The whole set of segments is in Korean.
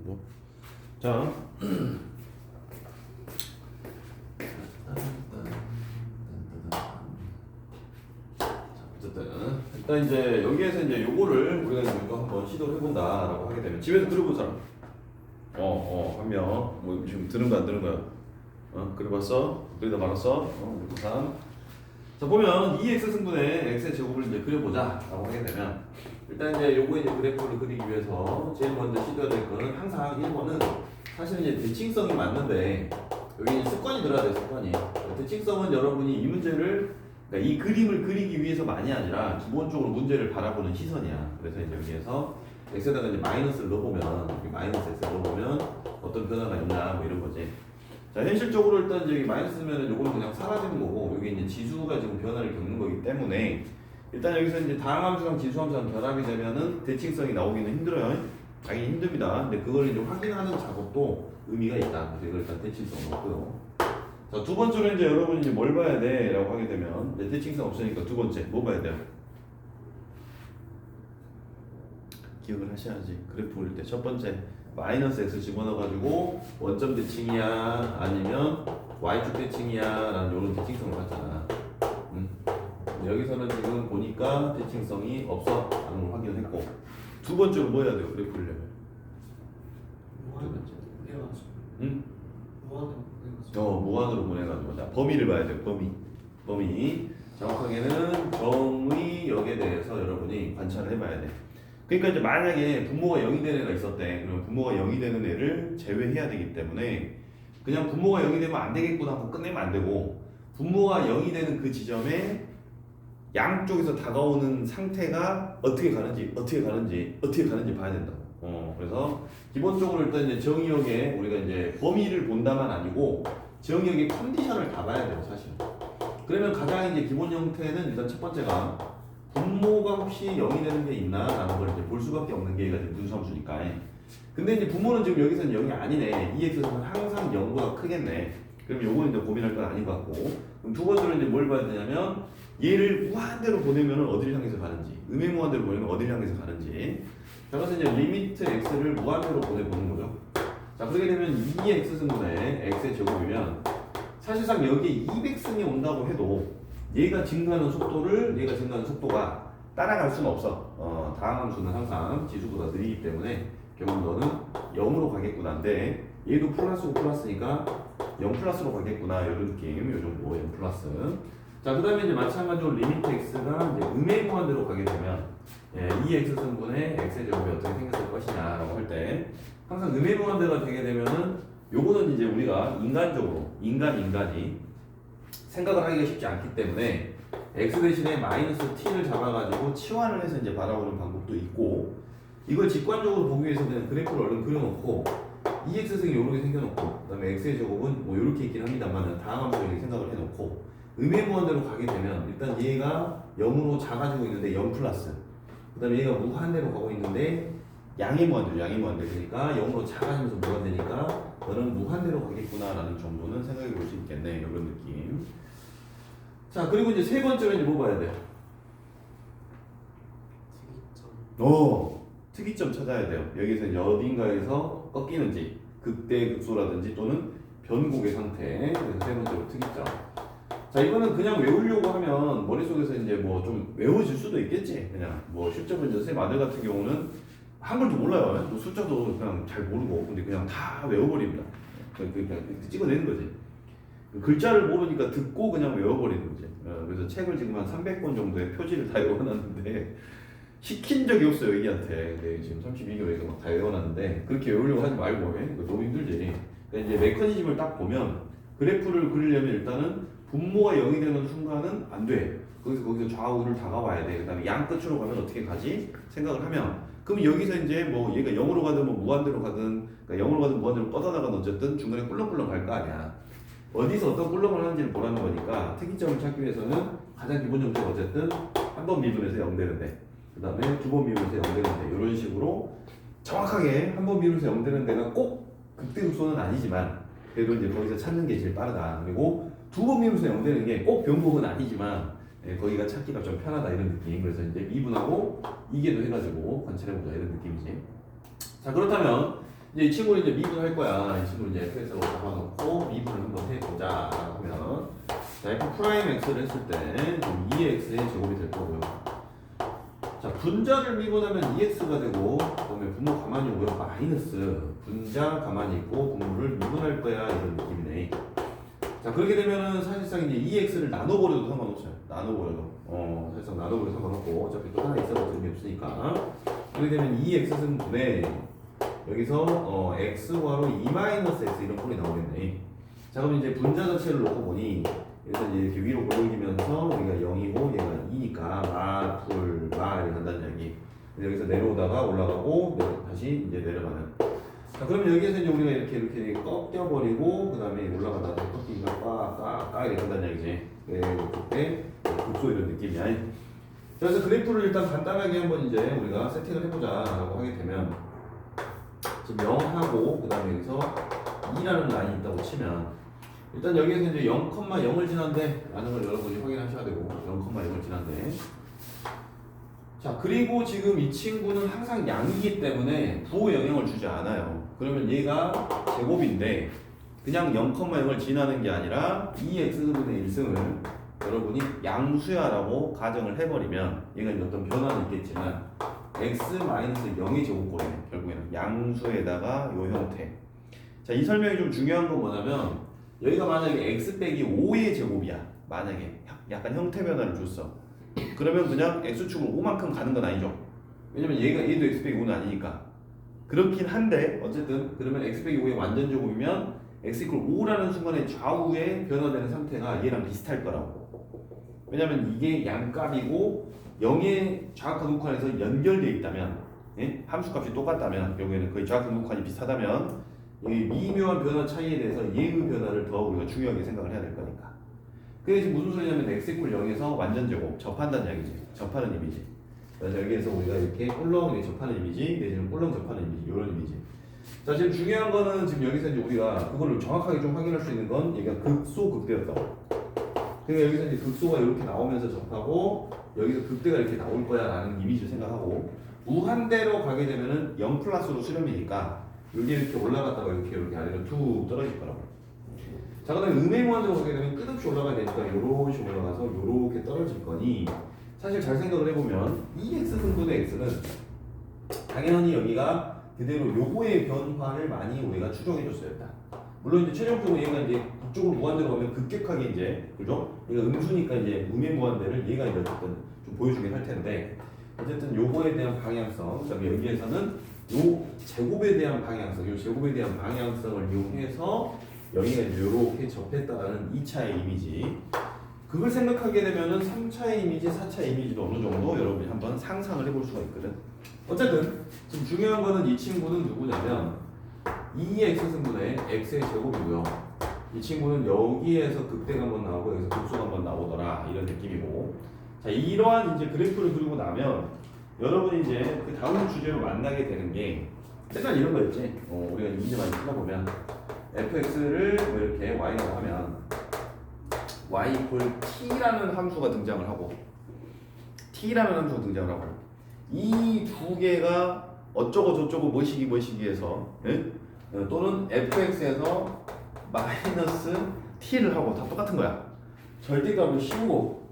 뭐. 자, 어쨌든 일단 이제 여기에서 이제 요거를 우리가 이거 한번 시도를 해본다라고 하게 되면 집에서 들어본 사람, 한 명, 뭐 지금 들은 거 안 들은 거야? 그려봤어? 그리다 말았어? 이렇게 3. 자, 보면 2x 승분의 x의 제곱을 이제 그려보자라고 하게 되면 일단 이제 요거 이제 그래프를 그리기 위해서 제일 먼저 시도해야 될 거는 항상 1번은 사실 이제 대칭성이 맞는데 여기 습관이 들어야 돼요. 습관이. 대칭성은 여러분이 이 문제를 그러니까 이 그림을 그리기 위해서만이 아니라 기본적으로 문제를 바라보는 시선이야. 그래서 이제 여기에서 x에다가 이제 마이너스를 넣어보면 여기 마이너스 x를 넣어보면 어떤 변화가 있나 뭐 이런 거지. 자, 현실적으로 일단 이제 여기 마이너스면은 요거는 그냥 사라지는 거고 여기 이제 지수가 지금 변화를 겪는 거기 때문에 일단 여기서 이제 다항함수랑 지수함수랑 결합이 되면은 대칭성이 나오기는 힘들어요. 당연히 힘듭니다. 근데 그걸 이제 확인하는 작업도 의미가 있다. 그래서 이걸 일단 대칭성 넣고요. 자, 두 번째로 이제 여러분이 이제 뭘 봐야 돼? 라고 하게 되면 이제 대칭성 없으니까 두 번째 뭐 봐야 돼요? 기억을 하셔야지. 그래프 그릴 때 첫 번째 마이너스 x 집어넣어가지고 원점 대칭이야 아니면 y축 대칭이야 라는 이런 대칭성을 봤잖아. 여기서는 지금 보니까 대칭성이 없어 라는 걸 확인을 했고 두 번째로 뭐 해야 돼요? 그래프 그리려면 두 번째 무한으로 보내가지고 자, 범위를 봐야 돼요. 범위 정확하게는 정의역에 대해서 여러분이 관찰을 해봐야 돼. 그러니까 이제 만약에 분모가 0이 되는 애가 있었대. 그러면 분모가 0이 되는 애를 제외해야 되기 때문에 그냥 분모가 0이 되면 안 되겠구나 하고 끝내면 안 되고 분모가 0이 되는 그 지점에 양쪽에서 다가오는 상태가 어떻게 가는지 봐야 된다고. 그래서 기본적으로 일단 이제 정의역에 우리가 이제 범위를 본다만 아니고 정의역의 컨디션을 다 봐야 돼요, 사실. 그러면 가장 이제 기본 형태는 일단 첫 번째가 분모가 혹시 0이 되는 게 있나? 라는 걸 이제 볼 수밖에 없는 게 이제 분수함수니까. 근데 이제 분모는 지금 여기서는 0이 아니네. 2x는 항상 0보다 크겠네. 그럼 요거는 이제 고민할 건 아닌 것 같고. 그럼 두 번째로 이제 뭘 봐야 되냐면 얘를 무한대로 보내면 어디를 향해서 가는지, 음의 무한대로 보내면 어디를 향해서 가는지. 자, 그래서 이제 리미트 x를 무한대로 보내보는 거죠. 자, 그렇게 되면 2x 승분의 x의 제곱이면 사실상 여기에 200승이 온다고 해도 얘가 증가하는 속도가 따라갈 수는 없어. 다항함수는 항상 지수보다 느리기 때문에 결국 너는 0으로 가겠구나인데 얘도 플러스고 플러스니까 0 플러스로 가겠구나 이런 느낌. 요 정도 0 플러스. 자, 그 다음에 이제 마찬가지로 리미트 x가 이제 음의 무한대로 가게 되면 2x 승분의 x의 제곱이 어떻게 생겼을 것이냐라고 할 때 항상 음의 무한대가 되게 되면은 요거는 이제 우리가 인간이 생각을 하기가 쉽지 않기 때문에 x 대신에 마이너스 t를 잡아가지고 치환을 해서 이제 바라보는 방법도 있고 이걸 직관적으로 보기 위해서는 그래프를 얼른 그려놓고 2x승이 이렇게 생겨놓고 그 다음에 x의 제곱은 뭐 이렇게 있긴 합니다만 다항함수로 이렇게 생각을 해놓고 음의 무한대로 가게 되면 일단 얘가 0으로 작아지고 있는데 0 플러스 그 다음에 얘가 무한대로 가고 있는데 양의 무한대로 그러니까 0으로 작아지면서 무한대니까 너는 무한대로 가겠구나 라는 정도는 생각해 볼 수 있겠네 이런 느낌. 자, 그리고 이제 세 번째로 이제 뭐 봐야 돼요? 특이점 찾아야 돼요. 여기서 이제 어딘가에서 꺾이는지 극대극소라든지 또는 변곡의 상태. 그래서 세 번째로 특이점. 자, 이거는 그냥 외우려고 하면 머릿속에서 이제 뭐 좀 외워질 수도 있겠지. 그냥 뭐 실제로 이제 쌤 아들 같은 경우는 한글도 몰라요. 또 숫자도 그냥 잘 모르고 근데 그냥 다 외워버립니다. 그냥 찍어내는 거지. 글자를 모르니까 듣고 그냥 외워버리는 거지. 그래서 책을 지금 한 300권 정도의 표지를 다 외워놨는데 시킨 적이 없어요 애기한테. 근데 지금 32개월 애가 막 다 외워놨는데 그렇게 외우려고 하지 말고 해. 이거 너무 힘들지. 그러니까 이제 메커니즘을 딱 보면 그래프를 그리려면 일단은 분모가 0이 되는 순간은 안 돼. 거기서 좌우를 다가와야 돼. 그 다음에 양 끝으로 가면 어떻게 가지? 생각을 하면 그럼 여기서 이제 뭐 얘가 0으로 가든 뭐 무한대로 가든 그러니까 0으로 가든 무한대로 뻗어나가든 어쨌든 중간에 꿀렁꿀렁 갈 거 아니야. 어디서 어떤 꿀렁을 하는지를 보라는 거니까 특이점을 찾기 위해서는 가장 기본적으로 어쨌든 한 번 미분해서 0 되는데 그 다음에 두 번 미분해서 0 되는데 이런 식으로 정확하게 한 번 미분해서 0 되는 데가 꼭 극대극소는 아니지만 그래도 이제 거기서 찾는 게 제일 빠르다. 그리고 두 번 미분해서 0 되는 게 꼭 변곡은 아니지만 거기가 찾기가 좀 편하다 이런 느낌. 그래서 이제 미분하고 이계도 해가지고 관찰해보자 이런 느낌이지. 자, 그렇다면 이제 이 친구를 이제 미분할 거야. 이 친구를 이제 fx로 잡아놓고 미분을 한번 해보자. 하면 자, f 프라임 x를 했을 때 2x의 제곱이 될 거고요. 자, 분자를 미분하면 2x가 되고, 그다음에 분모 가만히 오고요. 마이너스 분자 가만히 있고 분모를 미분할 거야. 이런 느낌이네. 자, 그렇게 되면은 사실상 이제 2x를 나눠버려도 상관없어요. 나눠버려도. 사실상 나눠버려도 상관없고, 어차피 또 하나 있어도 의미 없으니까. 그렇게 되면 2x승분에 여기서 x괄호 2-x 이런 꼴이 나오겠네. 자, 그럼 이제 분자 자체를 놓고 보니 그래서 이제 이렇게 위로 올리면서 여기가 0이고 얘가 2니까 둘 이렇게 간다는 이야기. 여기서 내려오다가 올라가고 다시 이제 내려가는. 자, 그러면 여기에서 이제 우리가 이렇게 꺾여버리고 그 다음에 올라가다가 꺾이기가 꽉 이렇게 간다는 이야기지. 그때 급소 이런 느낌이야. 자, 그래서 그래프를 일단 간단하게 한번 이제 우리가 세팅을 해보자라고 하게 되면 지금 0하고 그 다음에 여기서 2라는 라인이 있다고 치면 일단 여기에서 이제 0,0을 지난데 라는 걸 여러분이 확인하셔야 되고 0,0을 지난데 자, 그리고 지금 이 친구는 항상 양이기 때문에 부호 영향을 주지 않아요. 그러면 얘가 제곱인데 그냥 0,0을 지나는 게 아니라 2x분의 1승을 여러분이 양수야라고 가정을 해버리면 얘가 이제 어떤 변화는 있겠지만 x-0의 제곱꼴이네. 결국에는 양수에다가 요 형태. 자, 이 설명이 좀 중요한 건 뭐냐면 여기가 만약에 x 빼기 5의 제곱이야. 만약에 약간 형태 변화를 줬어. 그러면 그냥 x축으로 5만큼 가는 건 아니죠. 왜냐면 얘도 x 빼기 5는 아니니까. 그렇긴 한데 어쨌든 그러면 x 빼기 5의 완전 제곱이면 x 이퀄 5라는 순간에 좌우에 변화되는 상태가 얘랑 비슷할 거라고. 왜냐면 이게 양값이고 0의 좌극한에서 연결되어 있다면, 예? 함수값이 똑같다면, 결국에는 거의 좌극한이 비슷하다면 이 미묘한 변화 차이에 대해서 얘의 변화를 더 우리가 중요하게 생각을 해야 될 거니까. 그게 지금 무슨 소리냐면 x 이퀄 0에서 완전 제곱 접한다는 이야기지. 접하는 이미지. 그래서 여기에서 우리가 이렇게 꼴렁 접하는 이미지, 내지는 꼴렁 접하는 이미지, 이런 이미지. 자, 지금 중요한 거는 지금 여기서 이제 우리가 그거를 정확하게 좀 확인할 수 있는 건 얘가 극소 극대였다고. 그러니까 여기서 이제 극소가 이렇게 나오면서 접하고 여기서 극대가 이렇게 나올 거야 라는 이미지를 생각하고 무한대로 가게 되면은 0 플러스로 수렴이니까 여기 이렇게 올라갔다가 이렇게 아래로 툭 떨어질 거라고. 자, 그 다음에 음행무한대로 가게 되면 끝없이 올라가야 되니까 요렇게 올라가서 요렇게 떨어질 거니 사실 잘 생각을 해보면 2x승분의 x는 당연히 여기가 그대로 요거의 변화를 많이 우리가 추정해줬어요. 일단. 물론 이제 최종적으로 얘가 이제 이쪽으로 무한대로 가면 급격하게 이제 그죠? 얘가 음수니까 이제 음의 무한대를 얘가 이제 어쨌든 좀 보여주긴 할 텐데 어쨌든 요거에 대한 방향성 그다음에 여기에서는 요 제곱에 대한 방향성 요 제곱에 대한 방향성을 이용해서 여기가 이제 요렇게 접했다라는 2차의 이미지 그걸 생각하게 되면은 3차의 이미지, 4차의 이미지도 어느 정도 여러분이 한번 상상을 해볼 수가 있거든. 어쨌든 지금 중요한 거는 이 친구는 누구냐면 2x승분의 x의 제곱이고요. 이 친구는 여기에서 극대가 한번 나오고 여기서 극소가 한번 나오더라 이런 느낌이고. 자, 이러한 이제 그래프를 그리고 나면 여러분이 이제 그 다음 주제로 만나게 되는 게 맨날 이런 거였지. 우리가 이제 많이 찾아보면 fx를 뭐 이렇게 y라고 하면 y 이퀄 t라는 함수가 등장을 하고 t라는 함수가 등장을 하고 이 두 개가 어쩌고 저쩌고 뭐시기 해서 예? 또는 fx에서 마이너스 t를 하고 다 똑같은 거야. 절대값을 씌우고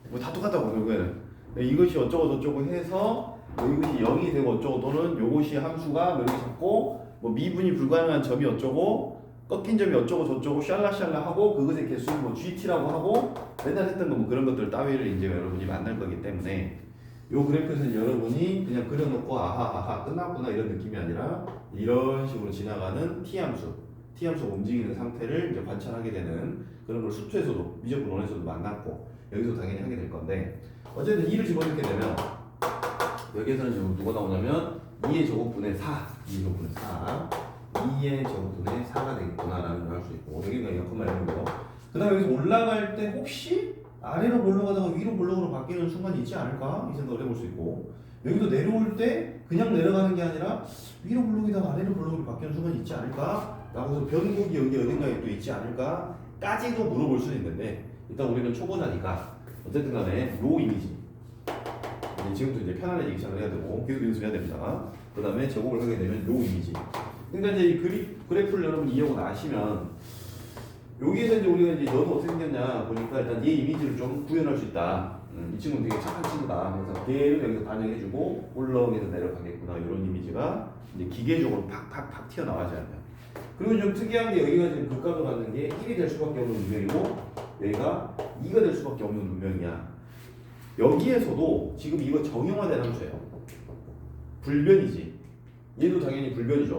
뭐 다 똑같다고 결국에는 이것이 어쩌고 저쩌고 해서 뭐 이것이 0이 되고 어쩌고 또는 요것이 함수가 뭐 이렇게 잡고 뭐 미분이 불가능한 점이 어쩌고 꺾인 점이 어쩌고 저쩌고 샬라샬라 하고 그것의 개수를 뭐 GT라고 하고 맨날 했던 거 뭐 그런 것들 따위를 이제 여러분이 만날 거기 때문에 요 그래프에서는 여러분이 그냥 그려놓고 아하하하 끝났구나 이런 느낌이 아니라 이런 식으로 지나가는 T함수가 움직이는 상태를 이제 관찰하게 되는 그런 걸 수투에서도 미적분 원에서도 만났고 여기서 당연히 하게 될 건데 어쨌든 2를 집어넣게 되면 여기에서는 지금 누가 나오냐면 2의 제곱분의 4 2의 제곱분의 4 2의 제곱분의 4가 되겠구나라는 걸 알 수 있고 여기가 0,1이고요. 그 다음에 여기서 올라갈 때 혹시 아래로 몰러가다가 위로 몰락으로 바뀌는 순간이 있지 않을까? 이 생각을 해볼 수 있고 여기도 내려올 때 그냥 내려가는 게 아니라 위로 몰락이다가 아래로 몰락으로 바뀌는 순간이 있지 않을까? 라고 해서 변곡이 여기 어딘가에 또 있지 않을까? 까지도 물어볼 수 있는데 일단 우리는 초보자니까 어쨌든 간에 요 이미지 지금부터 이제 편안해지기 시작을 해야 되고 계속 연습해야 됩니다. 그 다음에 제곱을 하게 되면 요 이미지. 그러니까 이제 이 그래프를 여러분 이해하고 나시면 여기에서 이제 우리가 이제 너도 어떻게 생겼냐 보니까 일단 얘 이미지를 좀 구현할 수 있다. 이 친구는 되게 착한 친구다. 그래서 걔를 여기서 반영해주고 올라오면서 내려가겠구나. 이런 이미지가 이제 기계적으로 팍팍팍 튀어나와줘야 돼요. 그리고 좀 특이한 게 여기가 지금 극값을 갖는 게 1이 될 수밖에 없는 운명이고 여기가 2가 될 수밖에 없는 운명이야. 여기에서도 지금 이거 정형화된 함수예요. 불변이지. 얘도 당연히 불변이죠.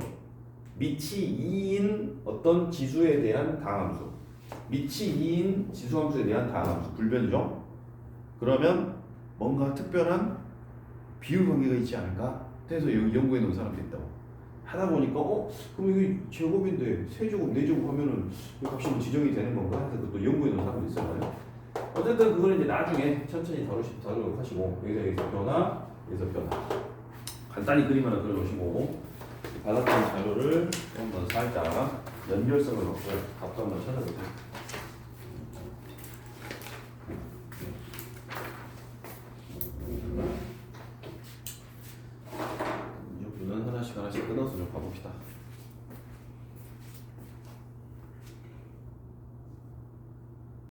밑이 2인 어떤 지수에 대한 다함수. 밑이 2인 지수함수에 대한 다함수. 불변이죠. 그러면 뭔가 특별한 비율 관계가 있지 않을까? 그래서 여기 연구해 놓은 사람도 있다고. 하다 보니까 그럼 이게 제곱인데 세제곱, 네제곱 하면은 이 값이 뭐 지정이 되는 건가? 해서 그것도 연구해 놓은 사람도 있어요. 어쨌든 그거는 이제 나중에 천천히 다루도록 하시고 여기서 변화, 여기서 변화. 간단히 그림 하나 그려놓으시고 받았던 자료를 한번 살짝 연결성을 넣고 값도 한번 찾아보세요. 하나씩 끊어서 좀 가봅시다.